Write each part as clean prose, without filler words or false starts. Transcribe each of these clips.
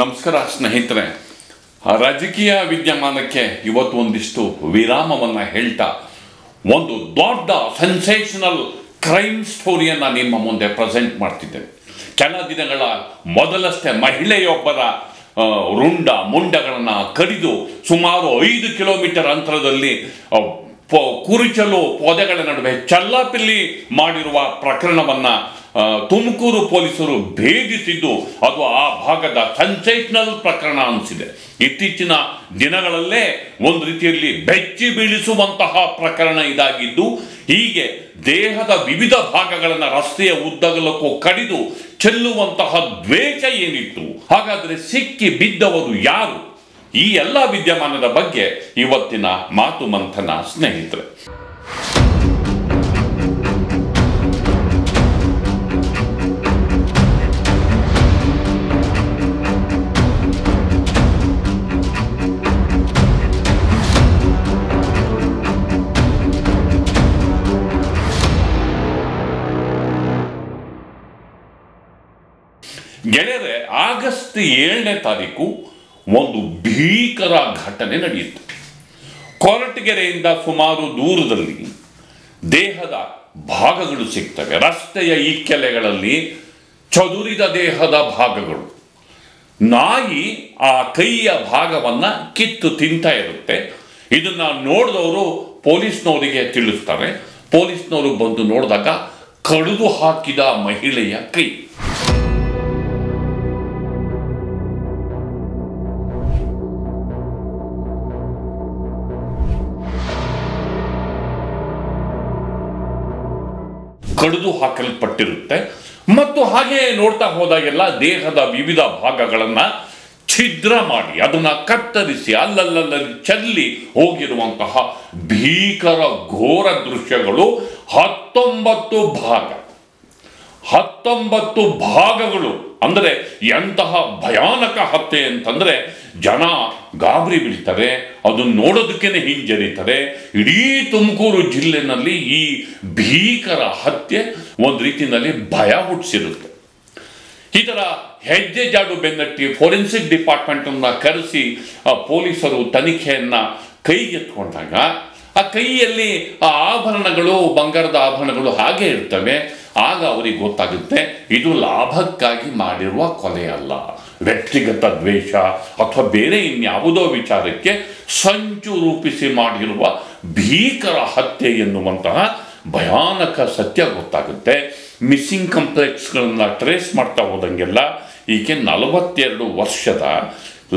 ನಮಸ್ಕಾರ ಸ್ನೇಹಿತರೆ. ರಾಜಕೀಯ ವಿದ್ಯಮಾನಕ್ಕೆ ಇವತ್ತು ಒಂದಿಷ್ಟು ವಿರಾಮವನ್ನು ಹೇಳ್ತಾ ಒಂದು ದೊಡ್ಡ ಸೆನ್ಸೇಷನಲ್ ಕ್ರೈಮ್ ಸ್ಟೋರಿಯನ್ನು ನಿಮ್ಮ ಮುಂದೆ ಪ್ರೆಸೆಂಟ್ ಮಾಡ್ತಿದ್ದೇನೆ. ಕೆಲ ದಿನಗಳ ಮೊದಲಷ್ಟೇ ಮಹಿಳೆಯೊಬ್ಬರ ಮುಂಡಗಳನ್ನು ಕಡಿದು ಸುಮಾರು 5 ಕಿಲೋಮೀಟರ್ ಅಂತರದಲ್ಲಿ ಕುರುಚಲು ಪೊದೆಗಳ ನಡುವೆ ಚಲ್ಲಾಪಿಲ್ಲಿ ಮಾಡಿರುವ ಪ್ರಕರಣವನ್ನು ತುಮಕೂರು ಪೊಲೀಸರು ಭೇದಿಸಿದ್ದು ಅದು ಆ ಭಾಗದ ಸೆನ್ಸೇಷನಲ್ ಪ್ರಕರಣ ಅನಿಸಿದೆ. ಇತ್ತೀಚಿನ ದಿನಗಳಲ್ಲೇ ಒಂದು ರೀತಿಯಲ್ಲಿ ಬೆಚ್ಚಿ ಬೀಳಿಸುವಂತಹ ಪ್ರಕರಣ ಇದಾಗಿದ್ದು, ಹೀಗೆ ದೇಹದ ವಿವಿಧ ಭಾಗಗಳನ್ನು ರಸ್ತೆಯ ಉದ್ದಗಲಕ್ಕೂ ಕಡಿದು ಚೆಲ್ಲುವಂತಹ ದ್ವೇಷ ಏನಿತ್ತು, ಹಾಗಾದರೆ ಸಿಕ್ಕಿ ಬಿದ್ದವರು ಯಾರು? ಈ ಎಲ್ಲ ವಿದ್ಯಮಾನದ ಬಗ್ಗೆ ಇವತ್ತಿನ ಮಾತು ಮಂಥನ ಸ್ನೇಹಿತರೆ. ಗೆಳೆಯರೆ, ಆಗಸ್ಟ್ 7ನೇ ತಾರೀಕು ಒಂದು ಭೀಕರ ಘಟನೆ ನಡೆಯಿತು. ಕೊರಟಗೆರೆಯಿಂದ ಸುಮಾರು ದೂರದಲ್ಲಿ ದೇಹದ ಭಾಗಗಳು ಸಿಗ್ತವೆ. ರಸ್ತೆಯ ಇಕ್ಕೆಲೆಗಳಲ್ಲಿ ಚದುರಿದ ದೇಹದ ಭಾಗಗಳು. ನಾಯಿ ಆ ಕೈಯ ಭಾಗವನ್ನು ಕಿತ್ತು ತಿಂತಾ ಇರುತ್ತೆ. ಇದನ್ನು ನೋಡಿದವರು ಪೊಲೀಸ್ನವರಿಗೆ ತಿಳಿಸ್ತಾರೆ. ಪೊಲೀಸ್ನವರು ಬಂದು ನೋಡಿದಾಗ ಕಡಿದು ಹಾಕಿದ ಮಹಿಳೆಯ ಕೈ. ಕಡಿದು ಹಾಕಲ್ಪಟ್ಟಿರುತ್ತೆ ಮತ್ತು ಹಾಗೆ ನೋಡ್ತಾ ಹೋದಾಗೆಲ್ಲ ದೇಹದ ವಿವಿಧ ಭಾಗಗಳನ್ನು ಛಿದ್ರ ಮಾಡಿ ಅದನ್ನು ಕತ್ತರಿಸಿ ಅಲ್ಲಲ್ಲಿ ಚೆಲ್ಲಿ ಹೋಗಿರುವಂತಹ ಭೀಕರ ಘೋರ ದೃಶ್ಯಗಳು. 19 ಭಾಗಗಳು ಅಂದರೆ ಎಂತಹ ಭಯಾನಕ ಹತ್ಯೆ ಅಂತಂದರೆ ಜನ ಗಾಬರಿ ಬೀಳ್ತಾರೆ, ಅದನ್ನು ನೋಡೋದಕ್ಕೇನೆ ಹಿಂಜರಿತಾರೆ. ಇಡೀ ತುಮಕೂರು ಜಿಲ್ಲೆನಲ್ಲಿ ಈ ಭೀಕರ ಹತ್ಯೆ ಒಂದು ರೀತಿಯಲ್ಲಿ ಭಯ ಹುಟ್ಟಿಸಿರುತ್ತೆ. ಇದರ ಹೆಜ್ಜೆ ಜಾಡು ಬೆನ್ನಟ್ಟಿ ಫೋರೆನ್ಸಿಕ್ ಡಿಪಾರ್ಟ್ಮೆಂಟನ್ನು ಕರೆಸಿ ಪೊಲೀಸರು ತನಿಖೆಯನ್ನು ಕೈಗೆತ್ಕೊಂಡಾಗ ಆ ಕೈಯಲ್ಲಿ ಆ ಆಭರಣಗಳು, ಬಂಗಾರದ ಆಭರಣಗಳು ಹಾಗೆ ಇರ್ತವೆ. ಆಗ ಅವರಿಗೆ ಗೊತ್ತಾಗುತ್ತೆ ಇದು ಲಾಭಕ್ಕಾಗಿ ಮಾಡಿರುವ ಕೊಲೆ ಅಲ್ಲ, ವ್ಯಕ್ತಿಗತ ದ್ವೇಷ ಅಥವಾ ಬೇರೆ ಇನ್ಯಾವುದೋ ವಿಚಾರಕ್ಕೆ ಸಂಚು ರೂಪಿಸಿ ಮಾಡಿರುವ ಭೀಕರ ಹತ್ಯೆ ಎನ್ನುವಂತಹ ಭಯಾನಕ ಸತ್ಯ ಗೊತ್ತಾಗುತ್ತೆ. ಮಿಸ್ಸಿಂಗ್ ಕಂಪ್ಲೆಕ್ಸ್ಗಳನ್ನು ಟ್ರೇಸ್ ಮಾಡ್ತಾ ಹೋದಂಗೆಲ್ಲ ಈಕೆ 42 ವರ್ಷದ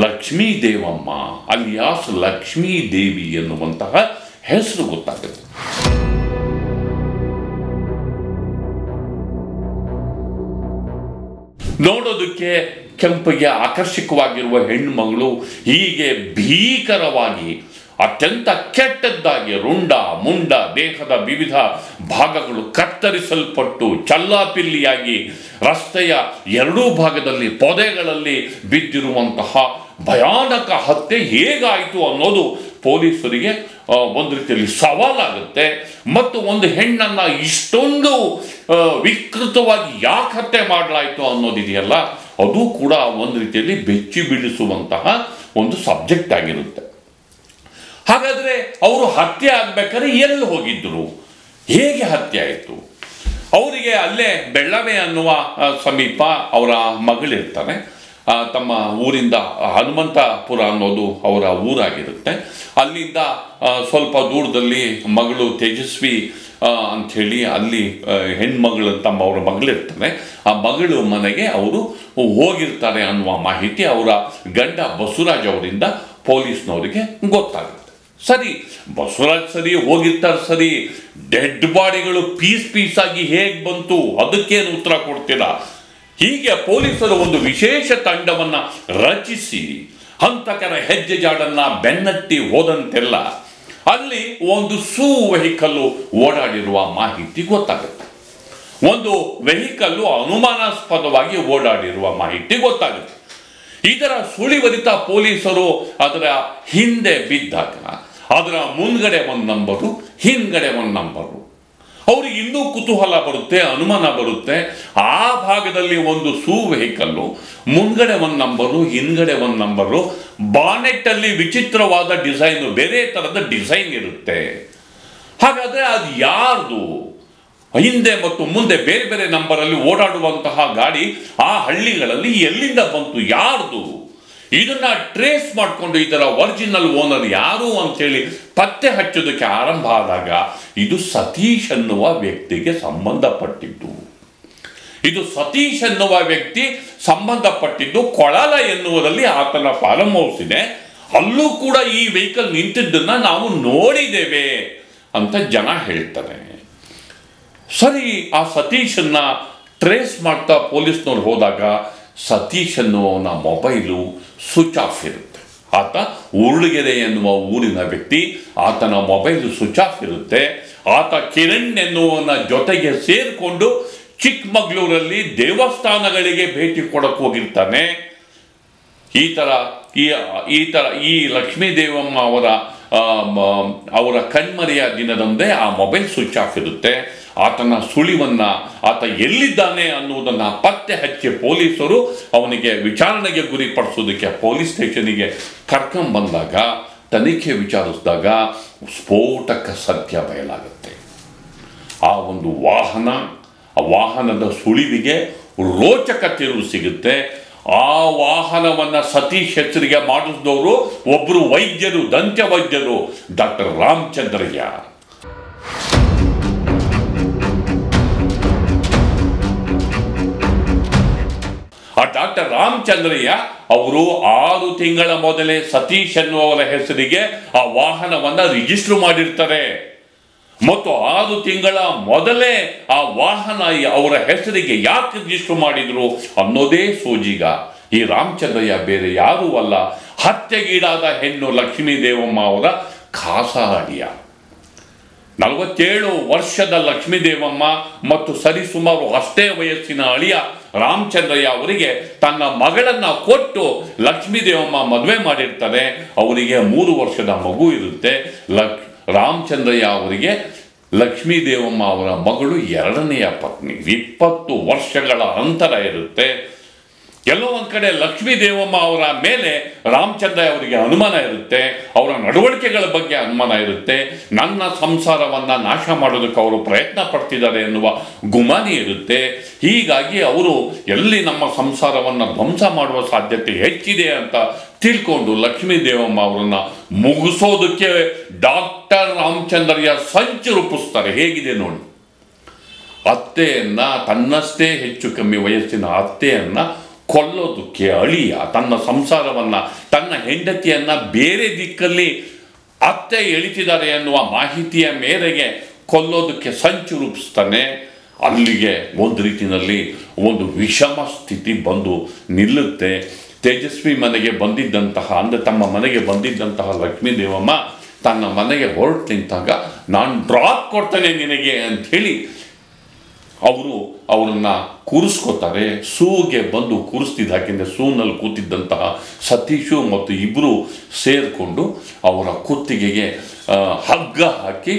ಲಕ್ಷ್ಮೀ ದೇವಮ್ಮ ಅಲಿಯಾಸ್ ಲಕ್ಷ್ಮೀ ದೇವಿ ಎನ್ನುವಂತಹ ಹೆಸರು ಗೊತ್ತಾಗುತ್ತೆ. ನೋಡೋದಕ್ಕೆ ಕೆಂಪಿಗೆ ಆಕರ್ಷಕವಾಗಿರುವ ಹೆಣ್ಣುಮಗಳು ಹೀಗೆ ಭೀಕರವಾಗಿ ಅತ್ಯಂತ ಕೆಟ್ಟದ್ದಾಗಿ ಮುಂಡ ದೇಹದ ವಿವಿಧ ಭಾಗಗಳು ಕತ್ತರಿಸಲ್ಪಟ್ಟು ಚಲ್ಲಾಪಿಲ್ಲಿಯಾಗಿ ರಸ್ತೆಯ ಎರಡೂ ಭಾಗದಲ್ಲಿ ಪೊದೆಗಳಲ್ಲಿ ಬಿದ್ದಿರುವಂತಹ ಭಯಾನಕ ಹತ್ಯೆ ಹೇಗಾಯಿತು ಅನ್ನೋದು ಪೊಲೀಸರಿಗೆ ಒಂದು ರೀತಿಯಲ್ಲಿ ಸವಾಲಾಗುತ್ತೆ. ಮತ್ತು ಒಂದು ಹೆಣ್ಣನ್ನು ಇಷ್ಟೊಂದು ವಿಕೃತವಾಗಿ ಯಾಕೆ ಹತ್ಯೆ ಮಾಡಲಾಯಿತು ಅನ್ನೋದಿದೆಯಲ್ಲ, ಅದು ಕೂಡ ಒಂದು ರೀತಿಯಲ್ಲಿ ಬೆಚ್ಚಿ ಬೀಳಿಸುವಂತಹ ಒಂದು ಸಬ್ಜೆಕ್ಟ್ ಆಗಿರುತ್ತೆ. ಹಾಗಾದರೆ ಅವರು ಹತ್ಯೆ ಆಗಬೇಕಾದ್ರೆ ಎಲ್ಲಿ ಹೋಗಿದ್ದರು, ಹೇಗೆ ಹತ್ಯೆ ಆಯಿತು? ಅವರಿಗೆ ಅಲ್ಲೇ ಬೆಳ್ಳವೆ ಅನ್ನುವ ಸಮೀಪ ಅವರ ಮಗಳಿರ್ತಾರೆ. ತಮ್ಮ ಊರಿಂದ ಹನುಮಂತಪುರ ಅನ್ನೋದು ಅವರ ಊರಾಗಿರುತ್ತೆ. ಅಲ್ಲಿಂದ ಸ್ವಲ್ಪ ದೂರದಲ್ಲಿ ಮಗಳು ತೇಜಸ್ವಿ ಅಂಥೇಳಿ ಅಲ್ಲಿ ಹೆಣ್ಮಗಳು ತಮ್ಮ ಅವರ ಮಗಳಿರ್ತಾರೆ. ಆ ಮಗಳು ಮನೆಗೆ ಅವರು ಹೋಗಿರ್ತಾರೆ ಅನ್ನುವ ಮಾಹಿತಿ ಅವರ ಗಂಡ ಬಸವರಾಜ್ ಅವರಿಂದ ಪೊಲೀಸ್ನವರಿಗೆ ಗೊತ್ತಾಗುತ್ತೆ. ಸರಿ, ಬಸವರಾಜ್ ಸರಿ ಹೋಗಿರ್ತಾರೆ, ಸರಿ, ಡೆಡ್ ಬಾಡಿಗಳು ಪೀಸ್ ಆಗಿ ಹೇಗೆ ಬಂತು ಅದಕ್ಕೇನು ಉತ್ತರ ಕೊಡ್ತೀರಾ? ಹೀಗೆ ಪೊಲೀಸರು ಒಂದು ವಿಶೇಷ ತಂಡವನ್ನು ರಚಿಸಿ ಹಂತಕರ ಹೆಜ್ಜೆ ಜಾಡನ್ನು ಬೆನ್ನಟ್ಟಿ ಹೋದಂತೆಲ್ಲ ಅಲ್ಲಿ ಒಂದು ವೆಹಿಕಲ್ಲು ಓಡಾಡಿರುವ ಮಾಹಿತಿ ಗೊತ್ತಾಗುತ್ತೆ. ಒಂದು ವೆಹಿಕಲ್ಲು ಅನುಮಾನಾಸ್ಪದವಾಗಿ ಓಡಾಡಿರುವ ಮಾಹಿತಿ ಗೊತ್ತಾಗುತ್ತೆ. ಇದರ ಸುಳಿವರಿತ ಪೊಲೀಸರು ಅದರ ಹಿಂದೆ ಬಿದ್ದಾಗ ಅದರ ಮುಂದ್ಗಡೆ ಒಂದು ನಂಬರು, ಹಿಂದ್ಗಡೆ ಒಂದು ನಂಬರು, ಅವ್ರಿಗೆ ಇನ್ನೂ ಕುತೂಹಲ ಬರುತ್ತೆ, ಅನುಮಾನ ಬರುತ್ತೆ. ಆ ಭಾಗದಲ್ಲಿ ಒಂದು ವೆಹಿಕಲ್ಲು, ಮುಂದ್ಗಡೆ ಒಂದು ನಂಬರು, ಹಿಂದ್ಗಡೆ ಒಂದು ನಂಬರು, ಬಾನೆಟ್ಟಲ್ಲಿ ವಿಚಿತ್ರವಾದ ಡಿಸೈನು, ಬೇರೆ ಥರದ ಡಿಸೈನ್ ಇರುತ್ತೆ. ಹಾಗಾದರೆ ಅದು ಯಾರ್ದು? ಹಿಂದೆ ಮತ್ತು ಮುಂದೆ ಬೇರೆ ಬೇರೆ ನಂಬರಲ್ಲಿ ಓಡಾಡುವಂತಹ ಗಾಡಿ ಆ ಹಳ್ಳಿಗಳಲ್ಲಿ ಎಲ್ಲಿಂದ ಬಂತು, ಯಾರ್ದು? ಇದನ್ನ ಟ್ರೇಸ್ ಮಾಡಿಕೊಂಡು ಇದರ ಒರಿಜಿನಲ್ ಓನರ್ ಯಾರು ಅಂತೇಳಿ ಪತ್ತೆ ಹಚ್ಚೋದಕ್ಕೆ ಆರಂಭ ಆದಾಗ ಇದು ಸತೀಶ್ ಅನ್ನುವ ವ್ಯಕ್ತಿಗೆ ಸಂಬಂಧಪಟ್ಟಿದ್ದು. ಇದು ಸತೀಶ್ ಅನ್ನುವ ವ್ಯಕ್ತಿ ಸಂಬಂಧಪಟ್ಟಿದ್ದು ಕೊಳಲ ಎನ್ನುವುದರಲ್ಲಿ ಆತನ ಫಾರ್ಮ್ ಹೌಸ್ ಇದೆ. ಅಲ್ಲೂ ಕೂಡ ಈ ವೆಹಿಕಲ್ ನಿಂತಿದ್ದನ್ನ ನಾವು ನೋಡಿದ್ದೇವೆ ಅಂತ ಜನ ಹೇಳ್ತಾರೆ. ಸರಿ, ಆ ಸತೀಶನ್ನ ಟ್ರೇಸ್ ಮಾಡ್ತಾ ಪೊಲೀಸ್ನವ್ರು ಹೋದಾಗ ಸತೀಶ್ ಅನ್ನುವನ ಮೊಬೈಲು ಸ್ವಿಚ್ ಆಫ್ ಇರುತ್ತೆ. ಆತ ಉರುಳಗೆರೆ ಎನ್ನುವ ಊರಿನ ವ್ಯಕ್ತಿ, ಆತನ ಮೊಬೈಲು ಸ್ವಿಚ್ ಆಫ್ ಇರುತ್ತೆ. ಆತ ಕಿರಣ್ ಎನ್ನುವನ ಜೊತೆಗೆ ಸೇರಿಕೊಂಡು ಚಿಕ್ಕಮಗಳೂರಲ್ಲಿ ದೇವಸ್ಥಾನಗಳಿಗೆ ಭೇಟಿ ಕೊಡಕ್ಕೆ ಹೋಗಿರ್ತಾನೆ. ಈ ಲಕ್ಷ್ಮೀ ದೇವಮ್ಮ ಅವರ ಕಣ್ಮರೆಯ ದಿನದಂದೇ ಆ ಮೊಬೈಲ್ ಸ್ವಿಚ್ ಆಫ್ ಇರುತ್ತೆ. ಆತನ ಸುಳಿವನ್ನ, ಆತ ಎಲ್ಲಿದ್ದಾನೆ ಅನ್ನುವುದನ್ನು ಪತ್ತೆ ಹಚ್ಚಿ ಪೊಲೀಸರು ಅವನಿಗೆ ವಿಚಾರಣೆಗೆ ಗುರಿಪಡಿಸೋದಕ್ಕೆ ಪೊಲೀಸ್ ಸ್ಟೇಷನಿಗೆ ಕರ್ಕೊಂಡ್ಬಂದಾಗ, ತನಿಖೆ ವಿಚಾರಿಸಿದಾಗ ಸ್ಫೋಟಕ ಸತ್ಯ ಬಯಲಾಗುತ್ತೆ. ಆ ಒಂದು ವಾಹನದ ಸುಳಿವಿಗೆ ರೋಚಕ ತಿರುವು ಸಿಗುತ್ತೆ. ಆ ವಾಹನವನ್ನು ಸತೀಶ್ ಹೆಸರಿಗೆ ಮಾಡಿಸಿದವರು ಒಬ್ಬರು ವೈದ್ಯರು, ದಂತ ವೈದ್ಯರು, ಡಾಕ್ಟರ್ ರಾಮಚಂದ್ರಯ್ಯ. ಆ ಡಾಕ್ಟರ್ ರಾಮಚಂದ್ರಯ್ಯ ಅವರು 6 ತಿಂಗಳ ಮೊದಲೇ ಸತೀಶ್ ಎನ್ನುವರ ಹೆಸರಿಗೆ ಆ ವಾಹನವನ್ನು ರಿಜಿಸ್ಟರ್ ಮಾಡಿರ್ತಾರೆ. ಮತ್ತು 6 ತಿಂಗಳ ಮೊದಲೇ ಆ ವಾಹನ ಅವರ ಹೆಸರಿಗೆ ಯಾಕೆ ರಿಜಿಸ್ಟರ್ ಮಾಡಿದ್ರು ಅನ್ನೋದೇ ಸೋಜಿಗ. ಈ ರಾಮಚಂದ್ರಯ್ಯ ಬೇರೆ ಯಾರೂ ಅಲ್ಲ, ಹತ್ಯೆಗೀಡಾದ ಹೆಣ್ಣು ಲಕ್ಷ್ಮೀ ದೇವಮ್ಮ ಅವರ ಖಾಸ ಅಳಿಯ. 47 ವರ್ಷದ ಲಕ್ಷ್ಮೀ ದೇವಮ್ಮ ಮತ್ತು ಸರಿಸುಮಾರು ಅಷ್ಟೇ ವಯಸ್ಸಿನ ಅಳಿಯ ರಾಮಚಂದ್ರಯ್ಯ ಅವರಿಗೆ ತನ್ನ ಮಗಳನ್ನ ಕೊಟ್ಟು ಲಕ್ಷ್ಮೀ ದೇವಮ್ಮ ಮದುವೆ ಮಾಡಿರ್ತಾರೆ. ಅವರಿಗೆ 3 ವರ್ಷದ ಮಗು ಇರುತ್ತೆ. ರಾಮಚಂದ್ರಯ್ಯ ಅವರಿಗೆ ಲಕ್ಷ್ಮೀ ದೇವಮ್ಮ ಅವರ ಮಗಳು 2ನೆಯ ಪತ್ನಿ. 20 ವರ್ಷಗಳ ಅಂತರ ಇರುತ್ತೆ. ಎಲ್ಲೋ ಒಂದು ಕಡೆ ಲಕ್ಷ್ಮೀ ದೇವಮ್ಮ ಅವರ ಮೇಲೆ ರಾಮಚಂದ್ರಯ್ಯ ಅವರಿಗೆ ಅನುಮಾನ ಇರುತ್ತೆ, ಅವರ ನಡವಳಿಕೆಗಳ ಬಗ್ಗೆ ಅನುಮಾನ ಇರುತ್ತೆ. ನನ್ನ ಸಂಸಾರವನ್ನು ನಾಶ ಮಾಡೋದಕ್ಕೆ ಅವರು ಪ್ರಯತ್ನ ಪಡ್ತಿದ್ದಾರೆ ಎನ್ನುವ ಗುಮಾನಿ ಇರುತ್ತೆ. ಹೀಗಾಗಿ ಅವರು ಎಲ್ಲಿ ನಮ್ಮ ಸಂಸಾರವನ್ನು ಧ್ವಂಸ ಮಾಡುವ ಸಾಧ್ಯತೆ ಹೆಚ್ಚಿದೆ ಅಂತ ತಿಳ್ಕೊಂಡು ಲಕ್ಷ್ಮೀ ದೇವಮ್ಮ ಅವರನ್ನು ಮುಗಿಸೋದಕ್ಕೆ ಡಾಕ್ಟರ್ ರಾಮಚಂದ್ರಯ್ಯ ಸಂಚು ರೂಪಿಸ್ತಾರೆ. ಹೇಗಿದೆ ನೋಡಿ, ಅತ್ತೆಯನ್ನ, ತನ್ನಷ್ಟೇ ಹೆಚ್ಚು ಕಮ್ಮಿ ವಯಸ್ಸಿನ ಅತ್ತೆಯನ್ನ ಕೊಲ್ಲೋದಕ್ಕೆ ಅಳಿಯ ತನ್ನ ಸಂಸಾರವನ್ನು, ತನ್ನ ಹೆಂಡತಿಯನ್ನ ಬೇರೆ ದಿಕ್ಕಲ್ಲಿ ಅತ್ತೆ ಎಳಿತಿದ್ದಾರೆ ಎನ್ನುವ ಮಾಹಿತಿಯ ಮೇರೆಗೆ ಕೊಲ್ಲೋದಕ್ಕೆ ಸಂಚು ರೂಪಿಸ್ತಾನೆ. ಅಲ್ಲಿಗೆ ಒಂದು ರೀತಿಯಲ್ಲಿ ಒಂದು ವಿಷಮ ಸ್ಥಿತಿ ಬಂದು ನಿಲ್ಲುತ್ತೆ. ತೇಜಸ್ವಿ ಮನೆಗೆ ಬಂದಿದ್ದಂತಹ, ಅಂದರೆ ತಮ್ಮ ಮನೆಗೆ ಬಂದಿದ್ದಂತಹ ಲಕ್ಷ್ಮೀ ದೇವಮ್ಮ ತನ್ನ ಮನೆಗೆ ಹೊರಟು ನಿಂತಾಗ ನಾನು ಡ್ರಾಪ್ ಕೊಡ್ತೇನೆ ನಿನಗೆ ಅಂಥೇಳಿ ಅವರನ್ನು ಕೂರಿಸ್ಕೋತಾರೆ. ಸೂಗೆ ಬಂದು ಕೂರಿಸ್ತಿದ್ದ, ಯಾಕೆಂದರೆ ಸೂನಲ್ಲಿ ಕೂತಿದ್ದಂತಹ ಸತೀಶು ಮತ್ತು ಇಬ್ಬರು ಸೇರಿಕೊಂಡು ಅವರ ಕುತ್ತಿಗೆಗೆ ಹಗ್ಗ ಹಾಕಿ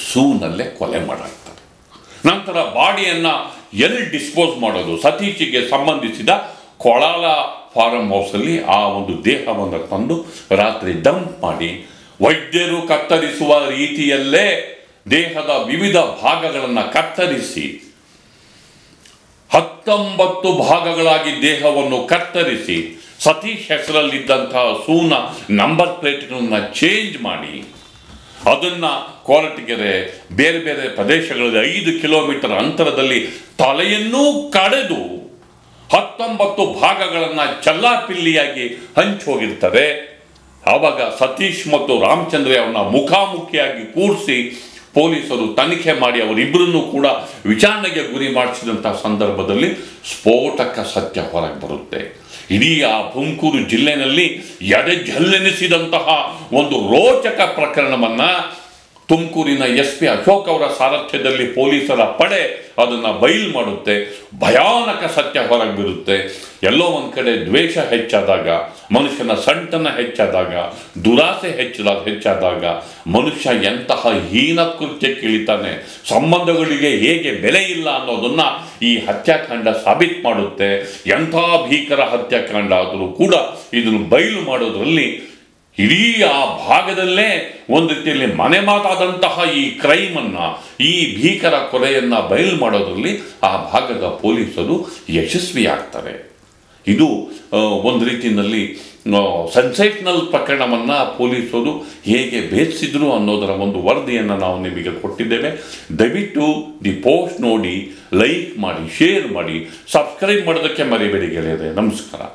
ಸೂನಲ್ಲೇ ಕೊಲೆ ಮಾಡಾಕ್ತಾರೆ. ನಂತರ ಬಾಡಿಯನ್ನು ಎಲ್ಲಿ ಡಿಸ್ಪೋಸ್ ಮಾಡೋದು? ಸತೀಶಿಗೆ ಸಂಬಂಧಿಸಿದ ಕೊಳಲ ಫಾರ್ಮ್ ಹೌಸಲ್ಲಿ ಆ ಒಂದು ದೇಹವನ್ನು ತಂದು ರಾತ್ರಿ ಡಂಪ್ ಮಾಡಿ, ವೈದ್ಯರು ಕತ್ತರಿಸುವ ರೀತಿಯಲ್ಲೇ ದೇಹದ ವಿವಿಧ ಭಾಗಗಳನ್ನು ಕತ್ತರಿಸಿ 19 ಭಾಗಗಳಾಗಿ ದೇಹವನ್ನು ಕತ್ತರಿಸಿ ಸತೀಶ್ ಹೆಸರಲ್ಲಿದ್ದಂತಹ ಸೂನ ನಂಬರ್ ಪ್ಲೇಟ್ಗಳನ್ನು ಚೇಂಜ್ ಮಾಡಿ ಅದನ್ನು ಕೊರಟಗೆರೆ ಬೇರೆ ಬೇರೆ ಪ್ರದೇಶಗಳಲ್ಲಿ 5 ಕಿಲೋಮೀಟರ್ ಅಂತರದಲ್ಲಿ ತಲೆಯನ್ನೂ ಕಡೆದು 19 ಭಾಗಗಳನ್ನು ಚಲ್ಲಾಪಿಲ್ಲಿಯಾಗಿ ಹಂಚಿ ಹೋಗಿರ್ತಾರೆ. ಆವಾಗ ಸತೀಶ್ ಮತ್ತು ರಾಮಚಂದ್ರಯ್ಯ ಅವನ್ನ ಮುಖಾಮುಖಿಯಾಗಿ ಕೂರಿಸಿ ಪೊಲೀಸರು ತನಿಖೆ ಮಾಡಿ ಅವರಿಬ್ಬರನ್ನು ಕೂಡ ವಿಚಾರಣೆಗೆ ಗುರಿ ಮಾಡಿಸಿದಂತಹ ಸಂದರ್ಭದಲ್ಲಿ ಸ್ಫೋಟಕ ಸತ್ಯ ಹೊರಗೆ ಬರುತ್ತೆ. ಇಡೀ ಆ ತುಮಕೂರು ಜಿಲ್ಲೆಯಲ್ಲಿ ಎಡೆಜಲ್ಲೆನಿಸಿದಂತಹ ಒಂದು ರೋಚಕ ಪ್ರಕರಣವನ್ನು ತುಮಕೂರಿನ SP ಅಶೋಕ್ ಅವರ ಸಾರಥ್ಯದಲ್ಲಿ ಪೊಲೀಸರ ಪಡೆ ಅದನ್ನು ಬಯಲು ಮಾಡುತ್ತೆ. ಭಯಾನಕ ಸತ್ಯ ಹೊರಗೆ ಬೀರುತ್ತೆ. ಎಲ್ಲೋ ಒಂದು ಕಡೆ ದ್ವೇಷ ಹೆಚ್ಚಾದಾಗ, ಮನುಷ್ಯನ ಸಂಟನ ಹೆಚ್ಚಾದಾಗ, ದುರಾಸೆ ಹೆಚ್ಚಾದಾಗ ಮನುಷ್ಯ ಎಂತಹ ಹೀನ ಕೃತ್ಯಕ್ಕೆ ಇಳಿತಾನೆ, ಸಂಬಂಧಗಳಿಗೆ ಹೇಗೆ ಬೆಲೆ ಇಲ್ಲ ಅನ್ನೋದನ್ನ ಈ ಹತ್ಯಾಕಾಂಡ ಸಾಬೀತು ಮಾಡುತ್ತೆ. ಎಂಥ ಭೀಕರ ಹತ್ಯಾಕಾಂಡ ಆದರೂ ಕೂಡ ಇದನ್ನು ಬಯಲು ಮಾಡೋದ್ರಲ್ಲಿ ಇಡೀ ಆ ಭಾಗದಲ್ಲೇ ಒಂದು ರೀತಿಯಲ್ಲಿ ಮನೆ ಮಾತಾದಂತಹ ಈ ಕ್ರೈಮನ್ನು, ಈ ಭೀಕರ ಕೊಲೆಯನ್ನು ಬಯಲು ಮಾಡೋದ್ರಲ್ಲಿ ಆ ಭಾಗದ ಪೊಲೀಸರು ಯಶಸ್ವಿಯಾಗ್ತಾರೆ. ಇದು ಒಂದು ರೀತಿಯಲ್ಲಿ ಸೆನ್ಸೇಷನಲ್ ಪ್ರಕರಣವನ್ನು ಪೊಲೀಸರು ಹೇಗೆ ಭೇದಿಸಿದ್ರು ಅನ್ನೋದರ ಒಂದು ವರದಿಯನ್ನು ನಾವು ನಿಮಗೆ ಕೊಟ್ಟಿದ್ದೇವೆ. ದಯವಿಟ್ಟು ದಿ ಪೋಸ್ಟ್ ನೋಡಿ, ಲೈಕ್ ಮಾಡಿ, ಶೇರ್ ಮಾಡಿ, ಸಬ್ಸ್ಕ್ರೈಬ್ ಮಾಡೋದಕ್ಕೆ ಮರಿಬೇಡಿ ಗೆಳೆಯರೆ. ನಮಸ್ಕಾರ.